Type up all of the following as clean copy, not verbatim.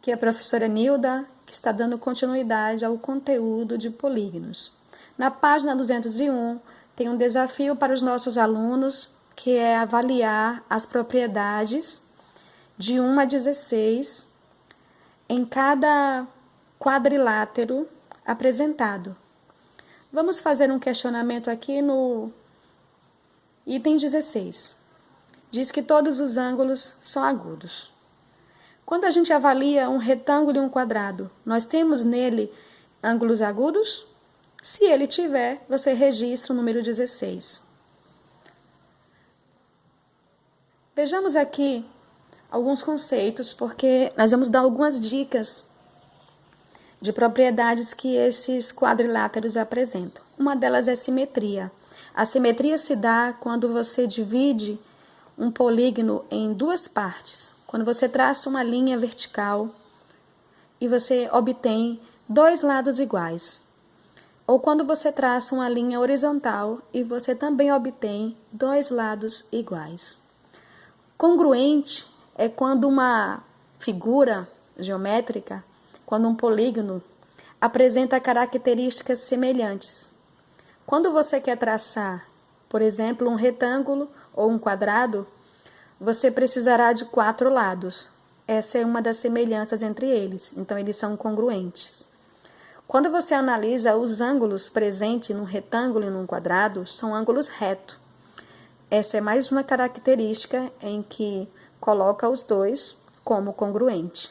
Aqui é a professora Nilda, que está dando continuidade ao conteúdo de polígonos. Na página 201, tem um desafio para os nossos alunos, que é avaliar as propriedades de 1 a 16 em cada quadrilátero apresentado. Vamos fazer um questionamento aqui no item 16. Diz que todos os ângulos são agudos. Quando a gente avalia um retângulo e um quadrado, nós temos nele ângulos agudos? Se ele tiver, você registra o número 16. Vejamos aqui alguns conceitos, porque nós vamos dar algumas dicas de propriedades que esses quadriláteros apresentam. Uma delas é simetria. A simetria se dá quando você divide um polígono em duas partes. Quando você traça uma linha vertical e você obtém dois lados iguais. Ou quando você traça uma linha horizontal e você também obtém dois lados iguais. Congruente é quando uma figura geométrica, quando um polígono apresenta características semelhantes. Quando você quer traçar, por exemplo, um retângulo ou um quadrado, você precisará de 4 lados. Essa é uma das semelhanças entre eles, então eles são congruentes. Quando você analisa os ângulos presentes num retângulo e num quadrado, são ângulos retos. Essa é mais uma característica em que coloca os dois como congruente.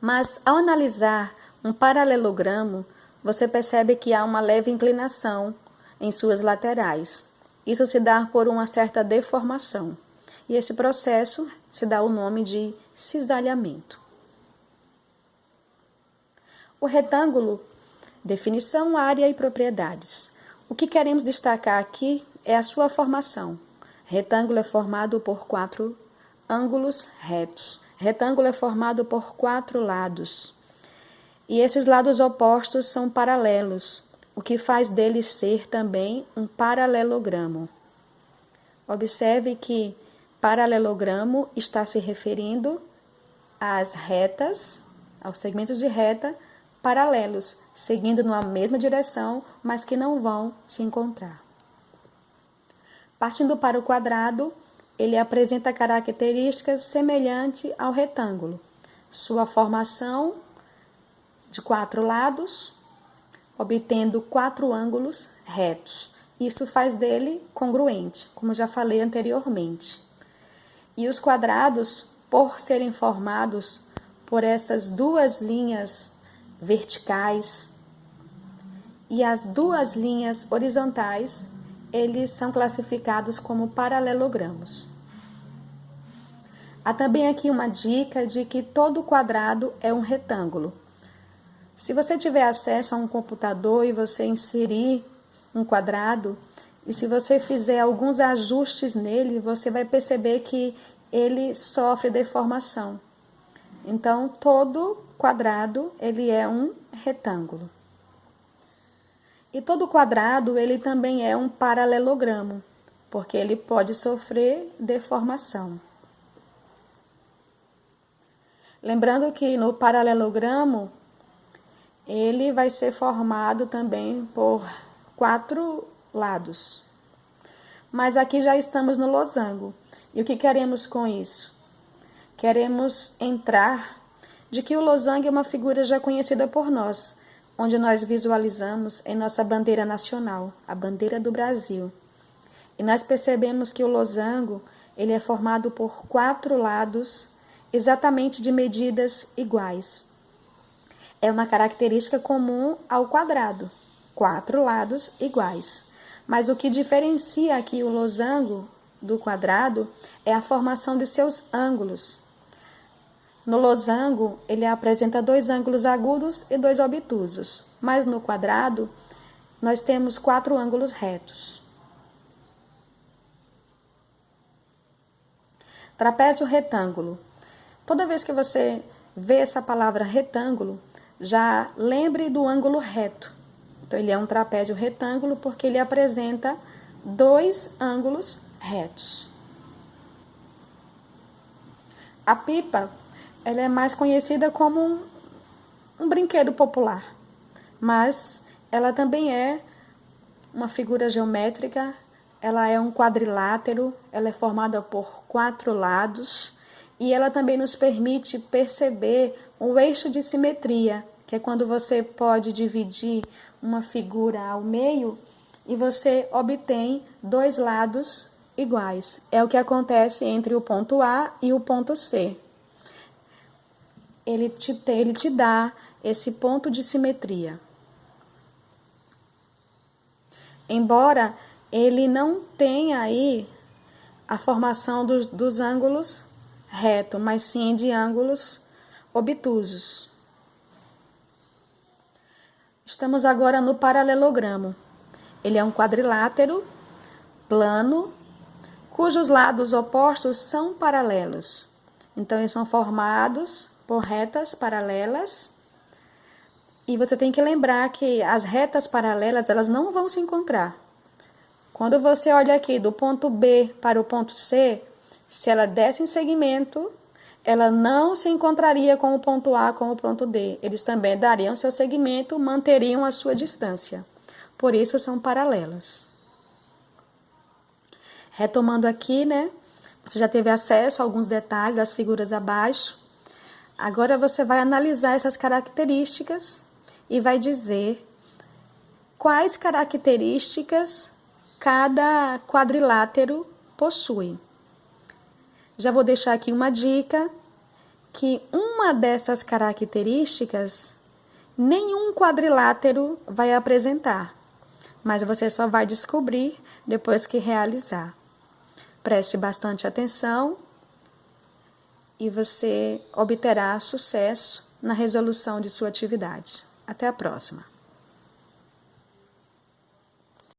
Mas ao analisar um paralelogramo, você percebe que há uma leve inclinação em suas laterais. Isso se dá por uma certa deformação. E esse processo se dá o nome de cisalhamento. O retângulo, definição, área e propriedades. O que queremos destacar aqui é a sua formação. Retângulo é formado por 4 ângulos retos. Retângulo é formado por 4 lados. E esses lados opostos são paralelos, o que faz dele ser também um paralelogramo. Observe que paralelogramo está se referindo às retas, aos segmentos de reta paralelos, seguindo numa mesma direção, mas que não vão se encontrar. Partindo para o quadrado, ele apresenta características semelhantes ao retângulo. Sua formação de 4 lados, obtendo 4 ângulos retos. Isso faz dele congruente, como já falei anteriormente. E os quadrados, por serem formados por essas duas linhas verticais e as duas linhas horizontais, eles são classificados como paralelogramos. Há também aqui uma dica de que todo quadrado é um retângulo. Se você tiver acesso a um computador e você inserir um quadrado, e se você fizer alguns ajustes nele, você vai perceber que ele sofre deformação. Então, todo quadrado, ele é um retângulo. E todo quadrado, ele também é um paralelogramo, porque ele pode sofrer deformação. Lembrando que no paralelogramo, ele vai ser formado também por 4 lados. Mas aqui já estamos no losango. E o que queremos com isso? Queremos entrar de que o losango é uma figura já conhecida por nós, onde nós visualizamos em nossa bandeira nacional, a bandeira do Brasil. E nós percebemos que o losango, ele é formado por 4 lados, exatamente de medidas iguais. É uma característica comum ao quadrado, 4 lados iguais. Mas o que diferencia aqui o losango do quadrado é a formação de seus ângulos. No losango, ele apresenta 2 ângulos agudos e 2 obtusos, mas no quadrado, nós temos 4 ângulos retos. Trapézio retângulo. Toda vez que você vê essa palavra retângulo, já lembre do ângulo reto. Então, ele é um trapézio retângulo porque ele apresenta 2 ângulos retos. A pipa ela é mais conhecida como um brinquedo popular, mas ela também é uma figura geométrica, ela é um quadrilátero, ela é formada por 4 lados e ela também nos permite perceber o eixo de simetria, que é quando você pode dividir uma figura ao meio e você obtém 2 lados iguais. É o que acontece entre o ponto A e o ponto C. Ele te dá esse ponto de simetria. Embora ele não tenha aí a formação dos ângulos retos, mas sim de ângulos obtusos. Estamos agora no paralelogramo. Ele é um quadrilátero plano, cujos lados opostos são paralelos. Então, eles são formados por retas paralelas. E você tem que lembrar que as retas paralelas, elas não vão se encontrar. Quando você olha aqui do ponto B para o ponto C, se ela desse em segmento, ela não se encontraria com o ponto A com o ponto D. Eles também dariam seu segmento, manteriam a sua distância. Por isso são paralelos. Retomando aqui, né? Você já teve acesso a alguns detalhes das figuras abaixo. Agora você vai analisar essas características e vai dizer quais características cada quadrilátero possui. Já vou deixar aqui uma dica, que uma dessas características nenhum quadrilátero vai apresentar, mas você só vai descobrir depois que realizar. Preste bastante atenção e você obterá sucesso na resolução de sua atividade. Até a próxima!